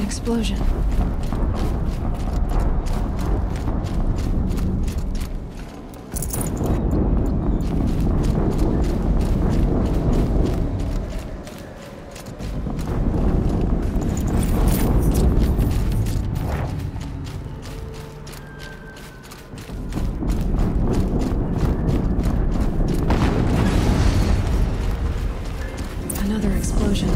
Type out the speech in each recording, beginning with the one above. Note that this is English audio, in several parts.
explosion. Another explosion.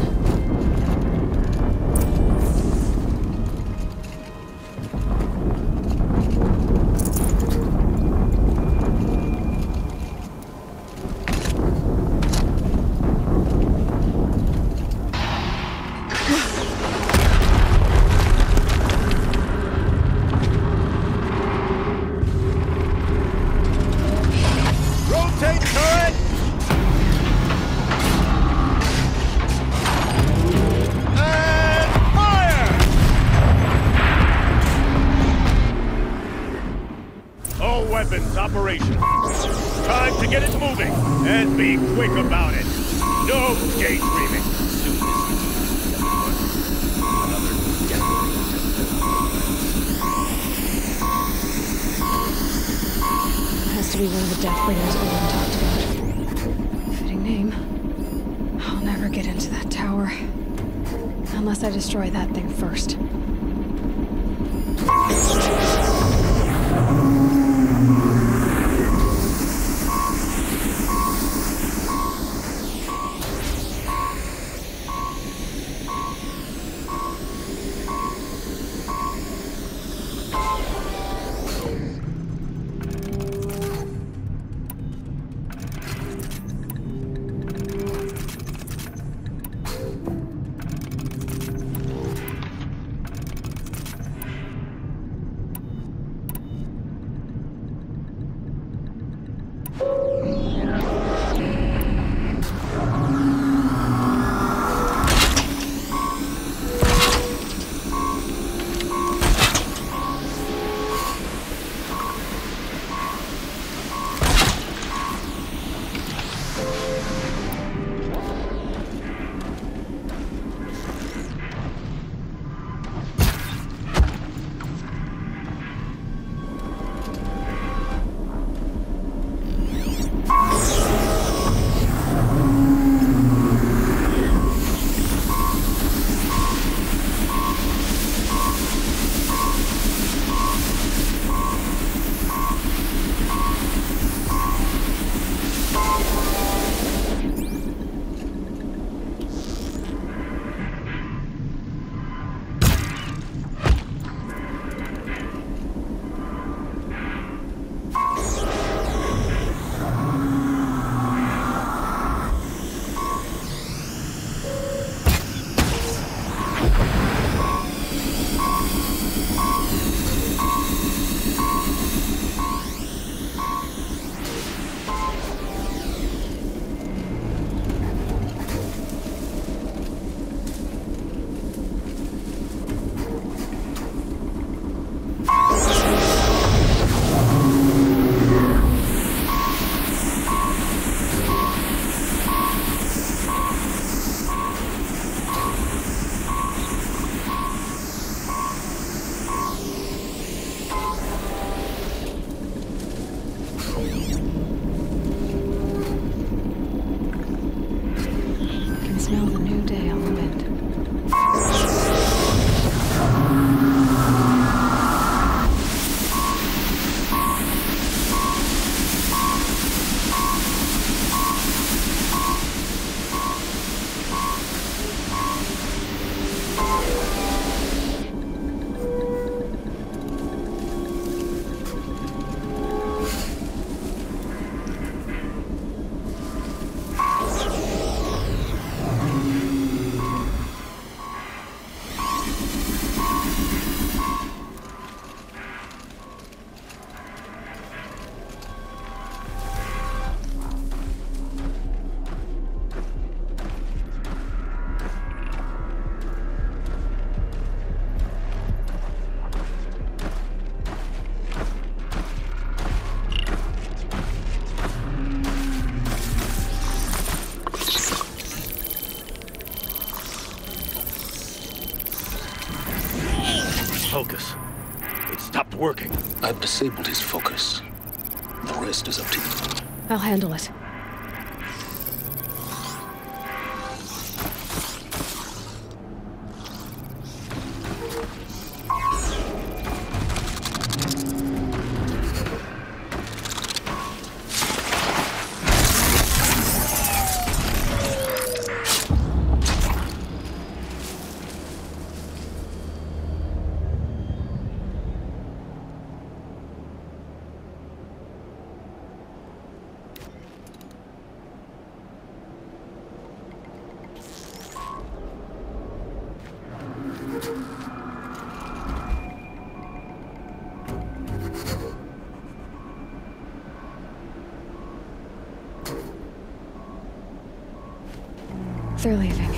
Rotate turret! And fire! All weapons operational. Time to get it moving, and be quick about it. No daydreaming. Has to be one of the Deathbringers Owen talked about. Fitting name. I'll never get into that tower. Unless I destroy that thing first. focus. It stopped working. I've disabled his focus. The rest is up to you. I'll handle it. They're leaving.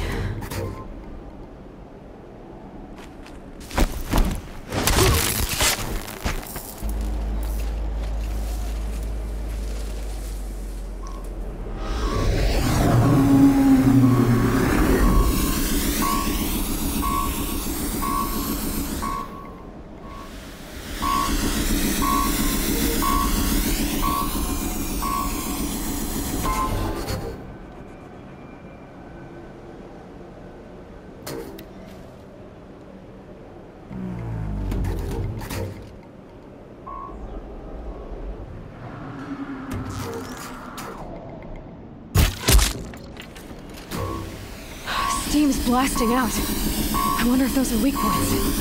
Steam's blasting out. I wonder if those are weak points.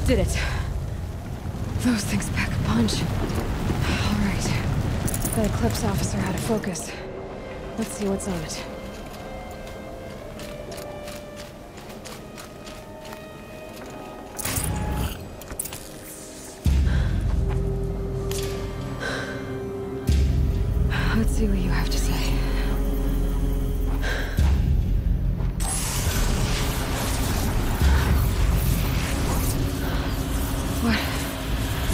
Did it. Those things pack a punch. All right. That Eclipse officer had a focus. Let's see what's on it. Let's see what you have to say.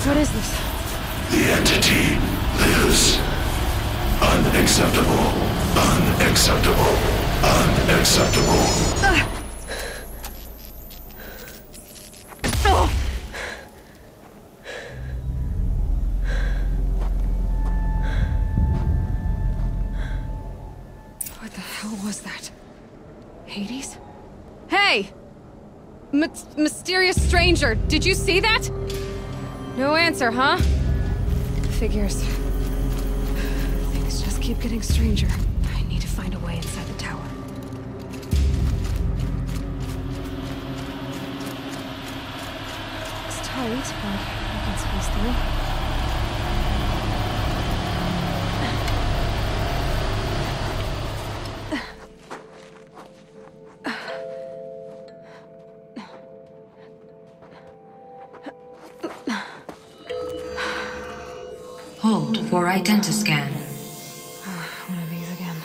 What is this? The entity lives. Unacceptable. Unacceptable. Unacceptable. What the hell was that? Hades? Hey! Mysterious stranger, did you see that? No answer, huh? Figures. Things just keep getting stranger. I need to find a way inside the tower. It's tight, but I can squeeze through. Hold for identiscan. One of these again.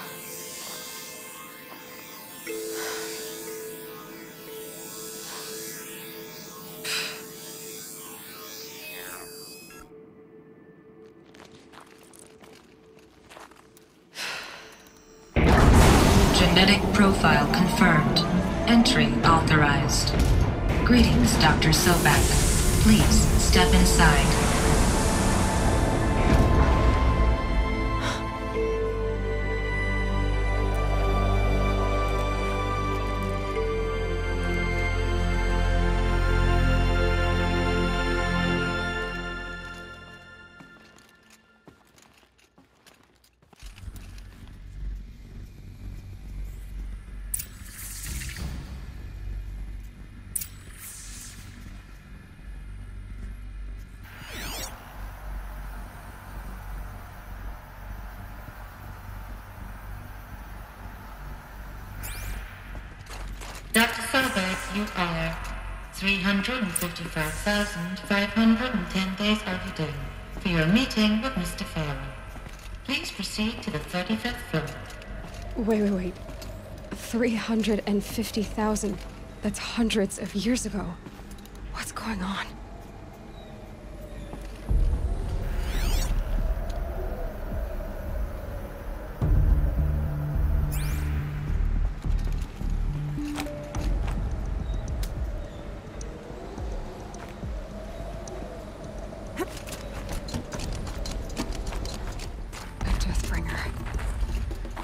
Genetic profile confirmed. Entry authorized. Greetings, Dr. Sobak. Please step inside. Dr. Sobak, you are 355,510 days overdue for your meeting with Mr. Farrell. Please proceed to the 35th floor. Wait. 350,000. That's hundreds of years ago. What's going on?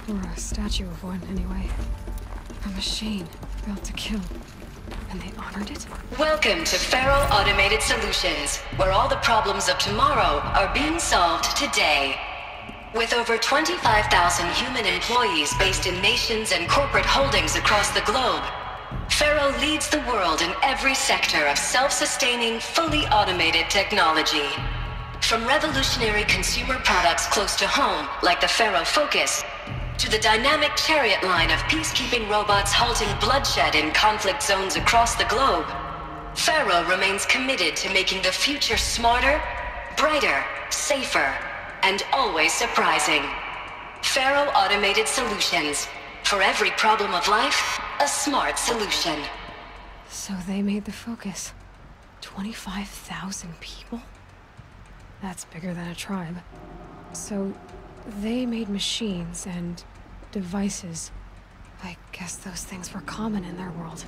Or a statue of one, anyway. A machine built to kill. And they honored it? Welcome to Feral Automated Solutions, where all the problems of tomorrow are being solved today. With over 25,000 human employees based in nations and corporate holdings across the globe, Feral leads the world in every sector of self-sustaining, fully automated technology. From revolutionary consumer products close to home, like the Faro Focus, to the dynamic chariot line of peacekeeping robots halting bloodshed in conflict zones across the globe, Faro remains committed to making the future smarter, brighter, safer, and always surprising. Faro Automated Solutions. For every problem of life, a smart solution. So they made the Focus. 25,000 people? That's bigger than a tribe. So they made machines and devices. I guess those things were common in their world.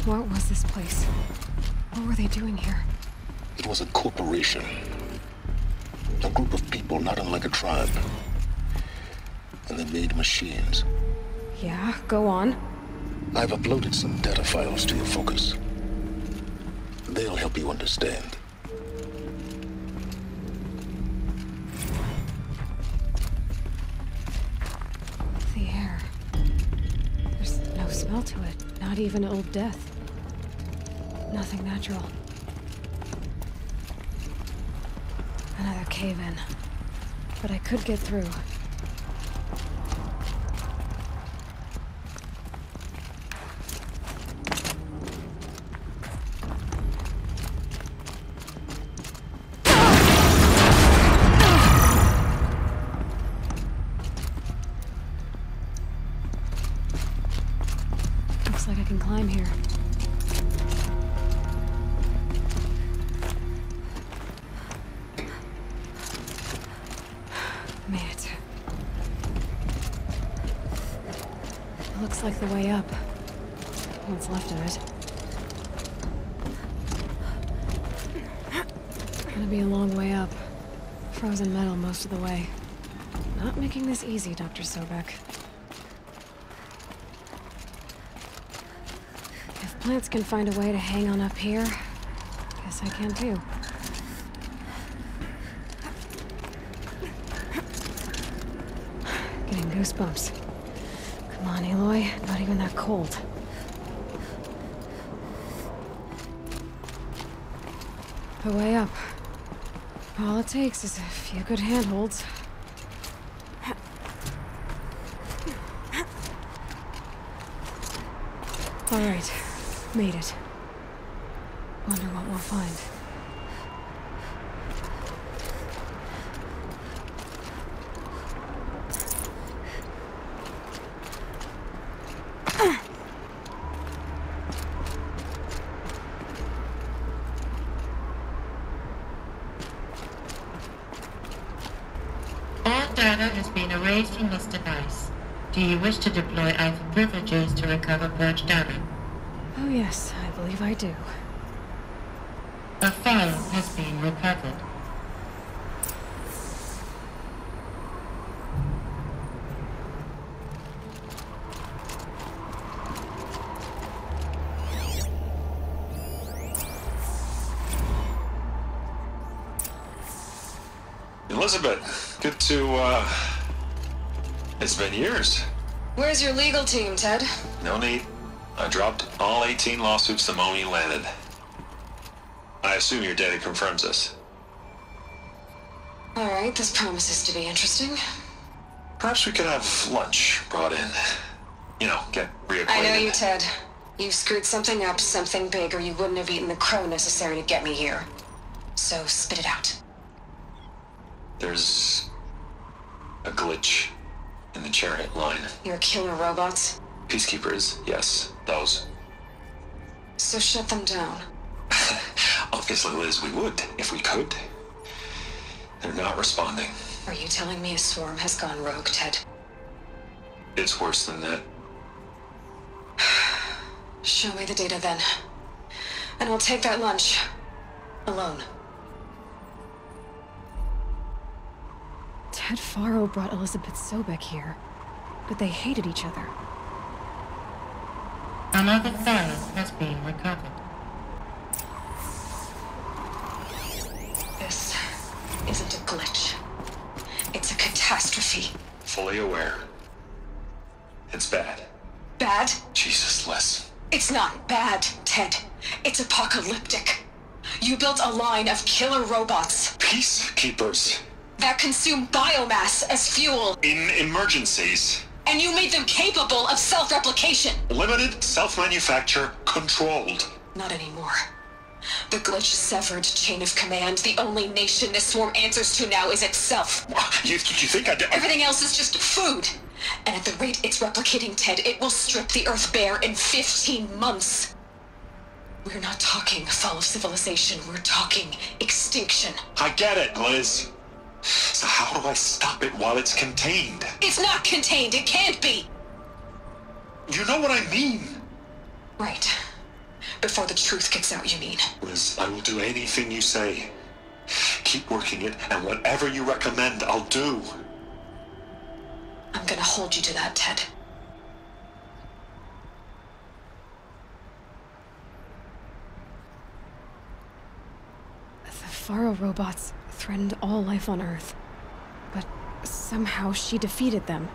What was this place? What were they doing here? It was a corporation. A group of people not unlike a tribe. And they made machines. Yeah, go on. I've uploaded some data files to your Focus. They'll help you understand. The air. There's no smell to it. Not even old death. Nothing natural. Another cave-in. But I could get through. Looks like I can climb here. Looks like the way up. What's left of it. Gonna be a long way up. Frozen metal most of the way. Not making this easy, Dr. Sobek. If plants can find a way to hang on up here, guess I can too. Getting goosebumps. Come on, Aloy. Not even that cold. The way up. All it takes is a few good handholds. All right, made it. Wonder what we'll find. All data has been erased from this device. Do you wish to deploy alpha privileges to recover purged data? Oh yes, I believe I do. A file has been recovered. Elizabeth, good to, it's been years. Where's your legal team, Ted? No need. I dropped all 18 lawsuits the moment you landed. I assume your data confirms this. All right, this promises to be interesting. Perhaps we could have lunch brought in. You know, get reacquainted. I know you, Ted. You screwed something up, something big, or you wouldn't have eaten the crow necessary to get me here. So spit it out. There's a glitch in the chariot line. Your killer robots? Peacekeepers, yes, those. So shut them down. Obviously, Liz, we would, if we could. They're not responding. Are you telling me a swarm has gone rogue, Ted? It's worse than that. Show me the data then. And I'll take that lunch. Alone. Ted Faro brought Elizabeth Sobek here, but they hated each other. Another file has been recovered. This isn't a glitch. It's a catastrophe. Fully aware. It's bad. Bad? Jesus, Liz. It's not bad, Ted. It's apocalyptic. You built a line of killer robots Peacekeepers. that consume biomass as fuel, In emergencies. and you made them capable of self-replication. Limited, self-manufacture, controlled. Not anymore. The glitch severed chain of command. The only nation this swarm answers to now is itself. You think I did? Everything else is just food. And at the rate it's replicating, Ted, it will strip the Earth bare in 15 months. We're not talking fall of civilization. We're talking extinction. I get it, Liz. So how do I stop it while it's contained? It's not contained. It can't be. You know what I mean. Right. Before the truth gets out, you mean? Liz, I will do anything you say. Keep working it, and whatever you recommend, I'll do. I'm gonna hold you to that, Ted. The Faro robots threatened all life on Earth, but somehow she defeated them.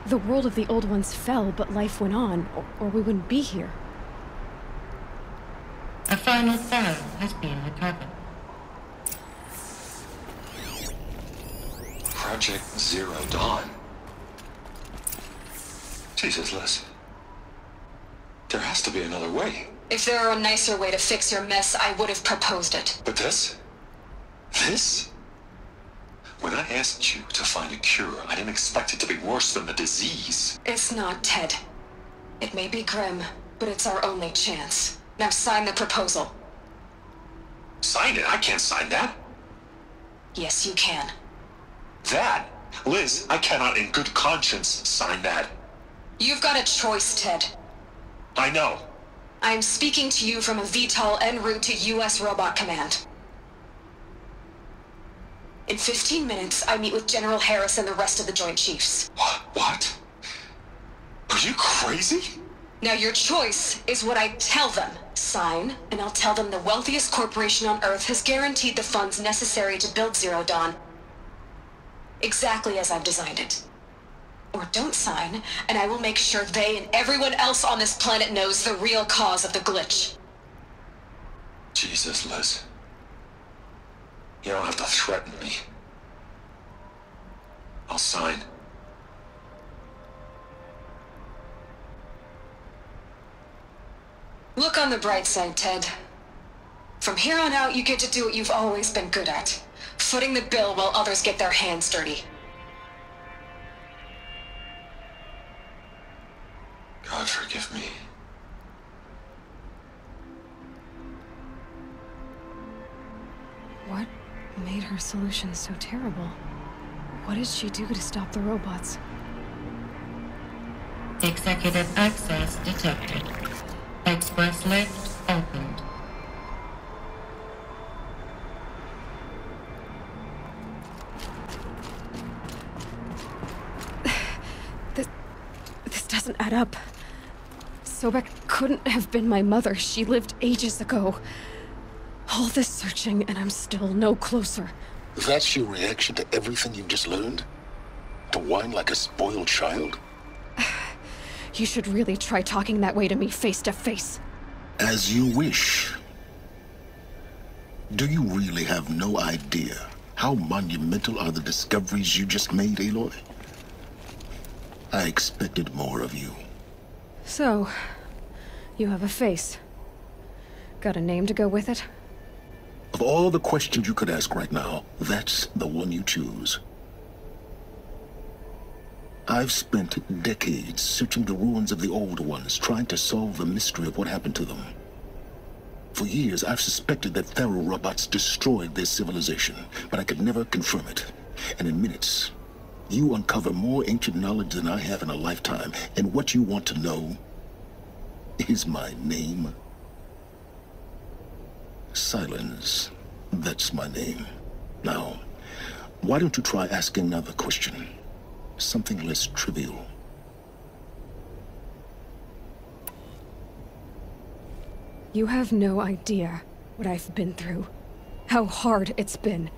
The world of the old ones fell, but life went on, or we wouldn't be here. A final file has been recovered. Project Zero Dawn. Jesus, Liz. There has to be another way. If there were a nicer way to fix your mess, I would have proposed it. But this? This? When I asked you to find a cure, I didn't expect it to be worse than the disease. It's not, Ted. It may be grim, but it's our only chance. Now sign the proposal. Sign it? I can't sign that. Yes, you can. That? Liz, I cannot in good conscience sign that. You've got a choice, Ted. I know. I'm speaking to you from a VTOL en route to U.S. Robot Command. In 15 minutes, I meet with General Harris and the rest of the Joint Chiefs. What? Are you crazy? Now your choice is what I tell them. Sign, and I'll tell them the wealthiest corporation on Earth has guaranteed the funds necessary to build Zero Dawn. Exactly as I've designed it. Or don't sign, and I will make sure they and everyone else on this planet knows the real cause of the glitch. Jesus, Liz. You don't have to threaten me. I'll sign. Look on the bright side, Ted. From here on out, you get to do what you've always been good at. Footing the bill while others get their hands dirty. God forgive me. What made her solution so terrible? What did she do to stop the robots? Executive access detected. Express lift opened. This doesn't add up. Sobek couldn't have been my mother. She lived ages ago. All this searching, and I'm still no closer. That's your reaction to everything you've just learned? To whine like a spoiled child? You should really try talking that way to me face to face. As you wish. Do you really have no idea how monumental are the discoveries you just made, Aloy? I expected more of you. So, you have a face. Got a name to go with it? Of all the questions you could ask right now, that's the one you choose. I've spent decades searching the ruins of the old ones, trying to solve the mystery of what happened to them. For years, I've suspected that Faro robots destroyed their civilization, but I could never confirm it. And in minutes, you uncover more ancient knowledge than I have in a lifetime, and what you want to know is my name. Silence. That's my name. Now, why don't you try asking another question? Something less trivial. You have no idea what I've been through. How hard it's been.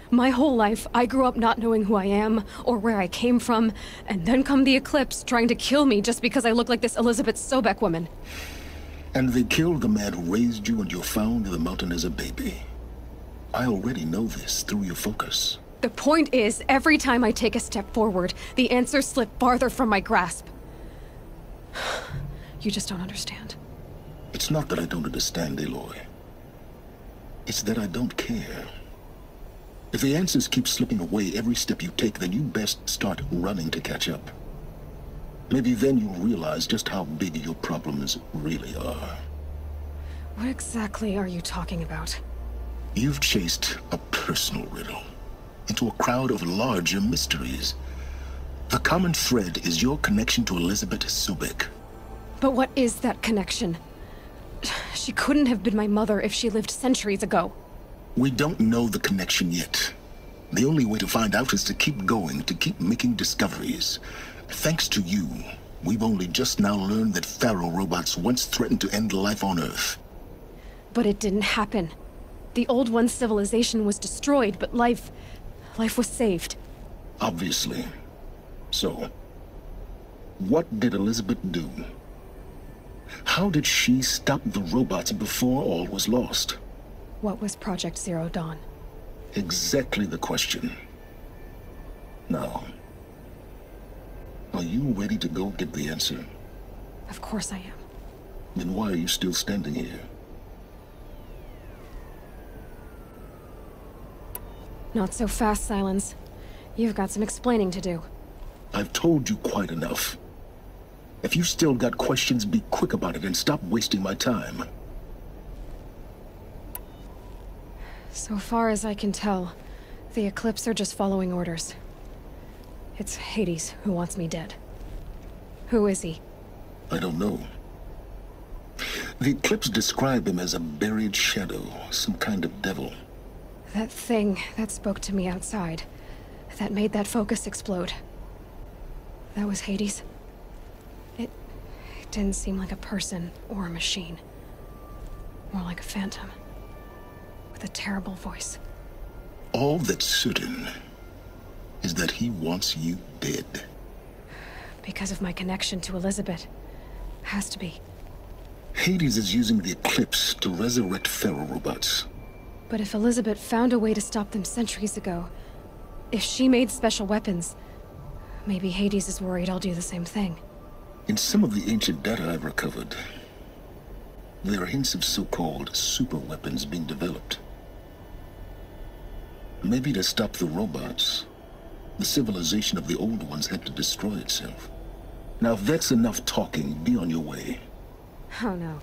My whole life, I grew up not knowing who I am, or where I came from, and then come the Eclipse trying to kill me just because I look like this Elizabeth Sobek woman. And they killed the man who raised you and you found in the mountain as a baby. I already know this through your focus. The point is, every time I take a step forward, the answers slip farther from my grasp. You just don't understand. It's not that I don't understand, Aloy. It's that I don't care. If the answers keep slipping away every step you take, then you best start running to catch up. Maybe then you'll realize just how big your problems really are. What exactly are you talking about? You've chased a personal riddle into a crowd of larger mysteries. The common thread is your connection to Elizabeth Sobek. But what is that connection? She couldn't have been my mother if she lived centuries ago. We don't know the connection yet. The only way to find out is to keep going, to keep making discoveries. Thanks to you, we've only just now learned that Faro robots once threatened to end life on Earth. But it didn't happen. The Old One's civilization was destroyed, but life was saved. Obviously. So, what did Elizabeth do? How did she stop the robots before all was lost? What was Project Zero Dawn? Exactly the question. Now, are you ready to go get the answer? Of course I am. Then why are you still standing here? Not so fast, Silence. You've got some explaining to do. I've told you quite enough. If you still got questions, be quick about it and stop wasting my time. So far as I can tell, the Eclipse are just following orders. It's Hades who wants me dead. Who is he? I don't know. The Eclipse describe him as a buried shadow, some kind of devil. That thing that spoke to me outside, that made that focus explode. That was Hades? It didn't seem like a person or a machine. More like a phantom. With a terrible voice. All that's certain is that he wants you dead. Because of my connection to Elizabeth. Has to be. Hades is using the Eclipse to resurrect Pharaoh robots. But if Elizabeth found a way to stop them centuries ago, if she made special weapons, maybe Hades is worried I'll do the same thing. In some of the ancient data I've recovered, there are hints of so-called super weapons being developed. Maybe to stop the robots, the civilization of the old ones had to destroy itself. Now, if that's enough talking, be on your way. Oh no.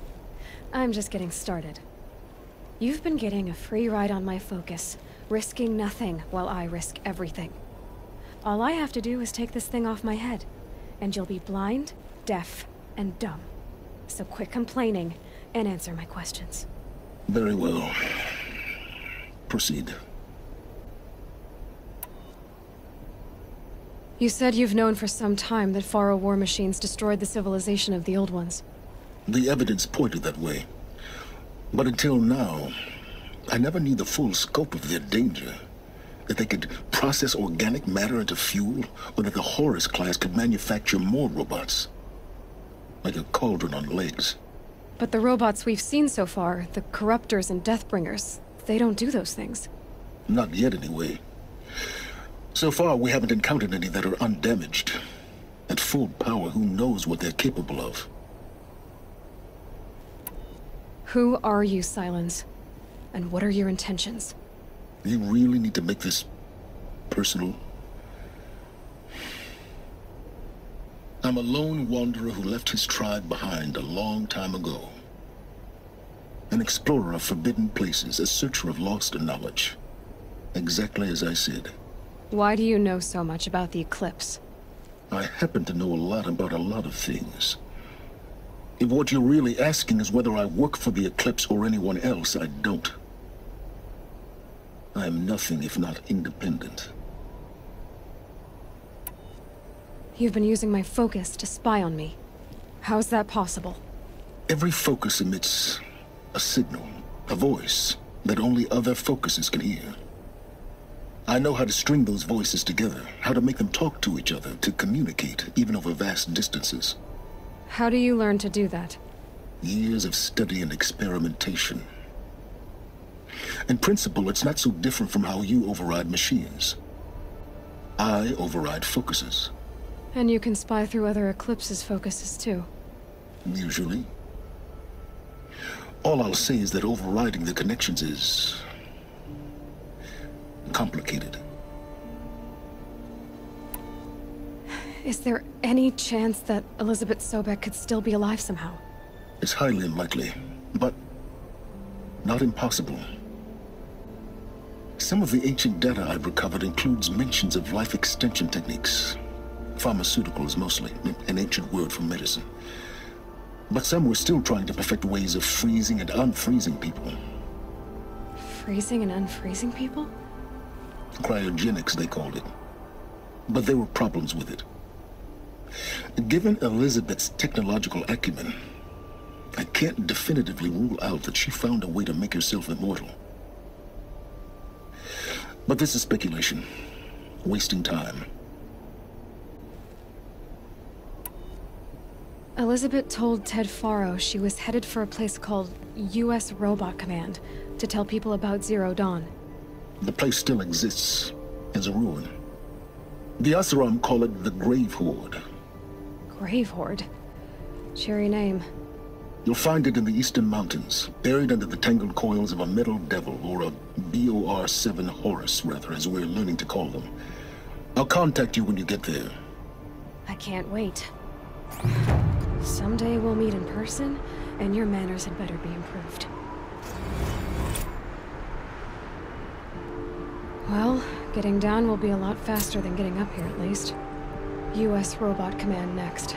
I'm just getting started. You've been getting a free ride on my focus, risking nothing while I risk everything. All I have to do is take this thing off my head, and you'll be blind, deaf, and dumb. So quit complaining and answer my questions. Very well. Proceed. You said you've known for some time that Pharaoh war machines destroyed the civilization of the old ones. The evidence pointed that way. But until now, I never knew the full scope of their danger. That they could process organic matter into fuel, or that the Horus class could manufacture more robots. Like a cauldron on legs. But the robots we've seen so far, the Corruptors and Deathbringers, they don't do those things. Not yet, anyway. So far, we haven't encountered any that are undamaged. At full power, who knows what they're capable of? Who are you, Silence? And what are your intentions? You really need to make this personal? I'm a lone wanderer who left his tribe behind a long time ago. An explorer of forbidden places, a searcher of lost knowledge. Exactly as I said. Why do you know so much about the Eclipse? I happen to know a lot about a lot of things. If what you're really asking is whether I work for the Eclipse or anyone else, I don't. I am nothing if not independent. You've been using my focus to spy on me. How's that possible? Every focus emits a signal, a voice, that only other focuses can hear. I know how to string those voices together, how to make them talk to each other, to communicate, even over vast distances. How do you learn to do that? Years of study and experimentation. In principle, it's not so different from how you override machines. I override focuses. And you can spy through other Eclipse's focuses too. Usually. All I'll say is that overriding the connections is complicated. Is there any chance that Elizabeth Sobek could still be alive somehow? It's highly unlikely, but not impossible. Some of the ancient data I've recovered includes mentions of life extension techniques. Pharmaceuticals, mostly, an ancient word for medicine. But some were still trying to perfect ways of freezing and unfreezing people. Freezing and unfreezing people? Cryogenics, they called it. But there were problems with it. Given Elizabeth's technological acumen, I can't definitively rule out that she found a way to make herself immortal. But this is speculation. Wasting time. Elizabeth told Ted Faro she was headed for a place called U.S. Robot Command to tell people about Zero Dawn. The place still exists as a ruin. The Asaram call it the Grave Horde. Grave Horde? Cheery name. You'll find it in the Eastern Mountains, buried under the tangled coils of a metal devil, or a BOR-7 Horus, rather, as we're learning to call them. I'll contact you when you get there. I can't wait. Someday we'll meet in person, and your manners had better be improved. Well, getting down will be a lot faster than getting up here, at least. U.S. Robot Command next.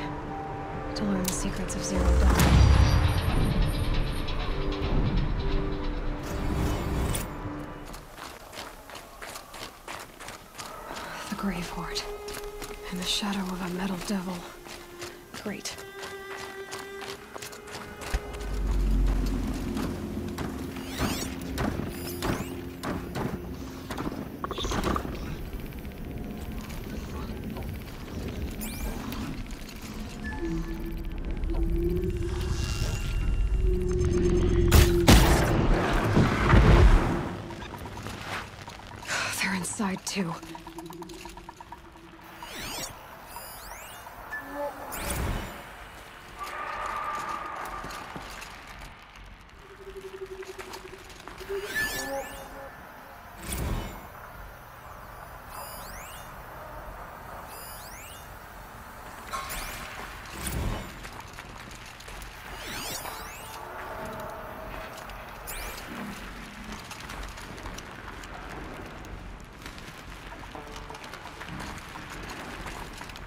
to learn the secrets of Zero Dawn. The Grave Horde. In the shadow of a metal devil. Great. They're inside too.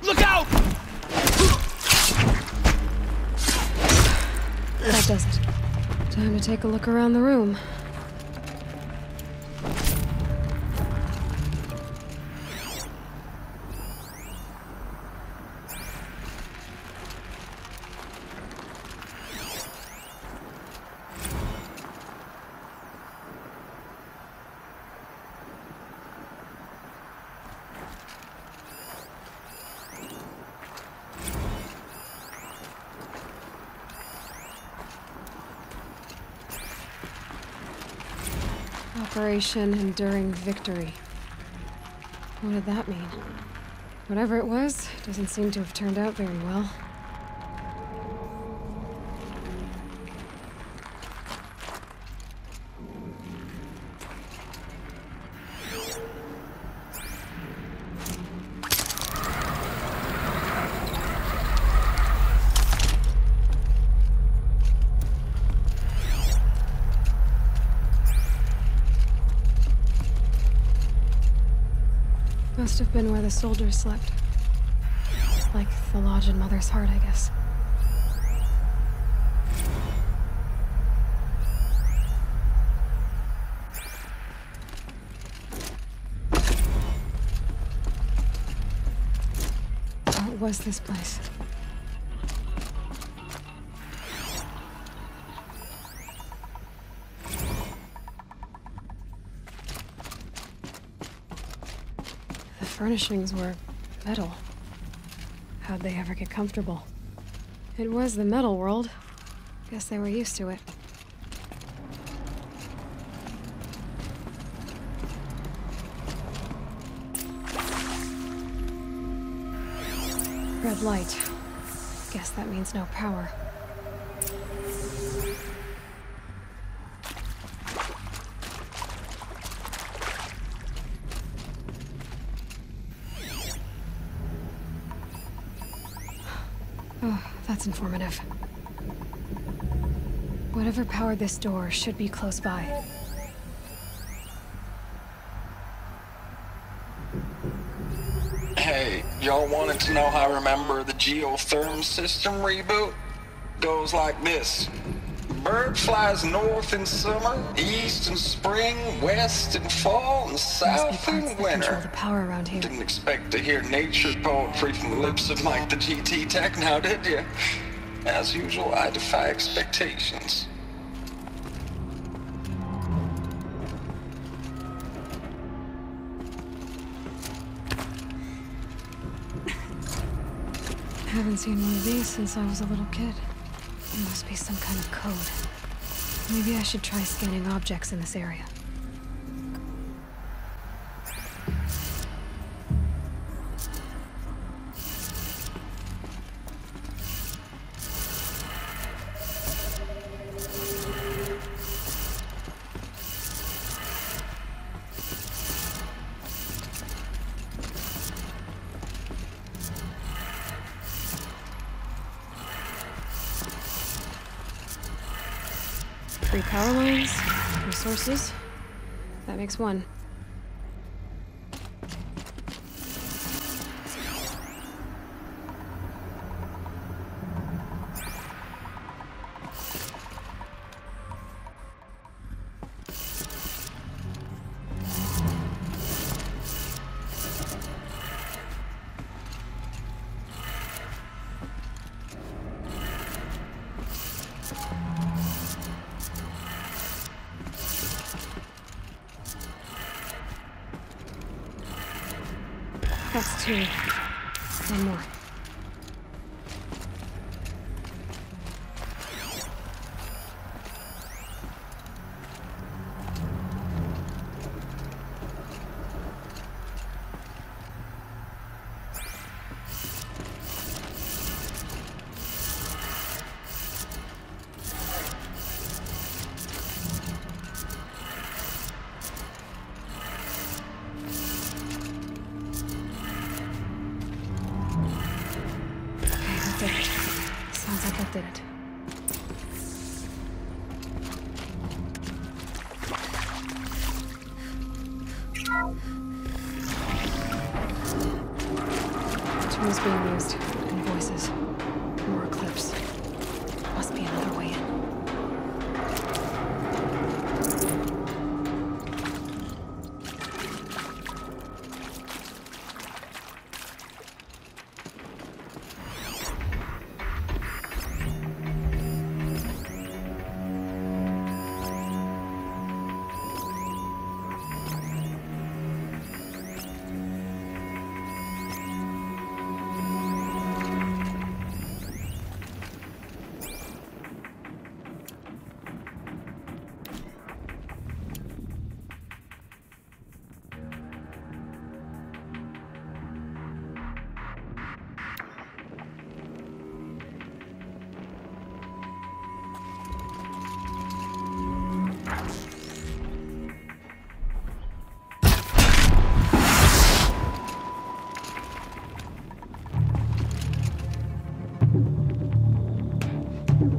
Look out! That does it. Time to take a look around the room. Operation Enduring Victory. What did that mean? Whatever it was, doesn't seem to have turned out very well. Must have been where the soldiers slept. Like the lodge in Mother's Heart, I guess. What was this place? The furnishings were metal. How'd they ever get comfortable? It was the metal world. Guess they were used to it. Red light. Guess that means no power. Oh, that's informative. Whatever powered this door should be close by. Hey, y'all wanted to know how I remember the geotherm system reboot? Goes like this. Bird flies north in summer, east in spring, west in fall, and south in Control winter. the power around here. Didn't expect to hear nature poetry from the lips of Mike the GT Tech now, did you? As usual, I defy expectations. Haven't seen one of these since I was a little kid. There must be some kind of code. Maybe I should try scanning objects in this area. Three power lines, resources. That makes one. That's two. One more. Sounds like that did it. Tools being used, and voices. More eclipse. Must be another way in.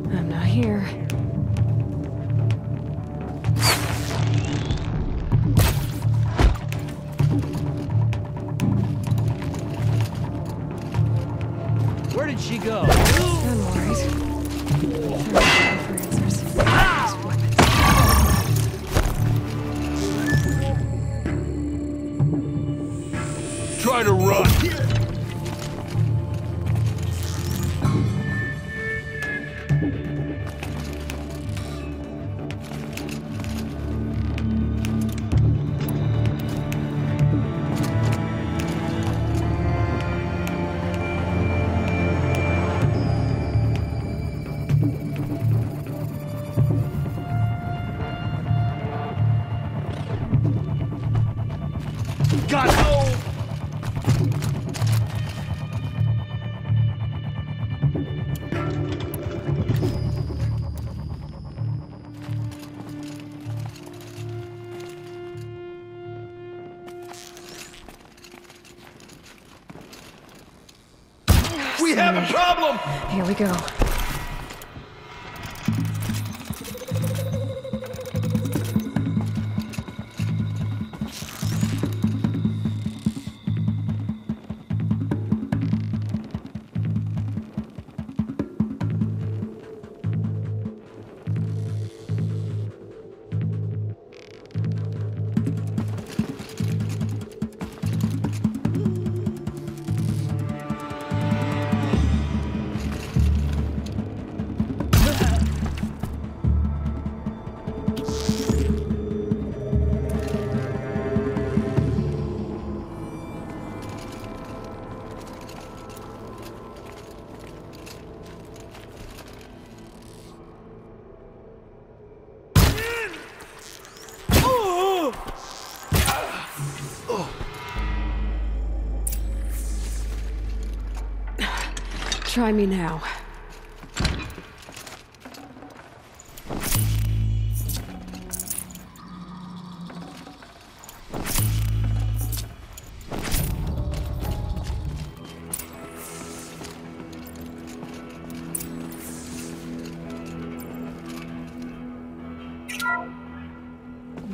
I'm not here. Where did she go? I'm alright. I'm looking for answers. Use weapons. Try to run. God, no! We have a problem! Here we go. Try me now.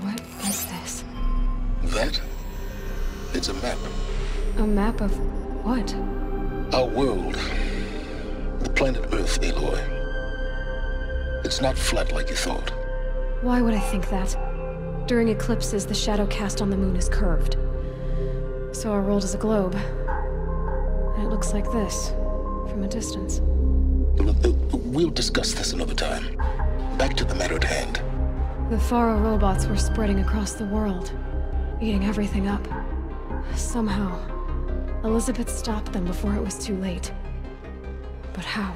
What is this? That? It's a map. A map of what? Our world. The planet Earth, Aloy. It's not flat like you thought. Why would I think that? During eclipses, the shadow cast on the moon is curved. So our world is a globe. And it looks like this, from a distance. We'll discuss this another time. Back to the matter at hand. The Faro robots were spreading across the world, eating everything up. Somehow, Elizabeth stopped them before it was too late. But how?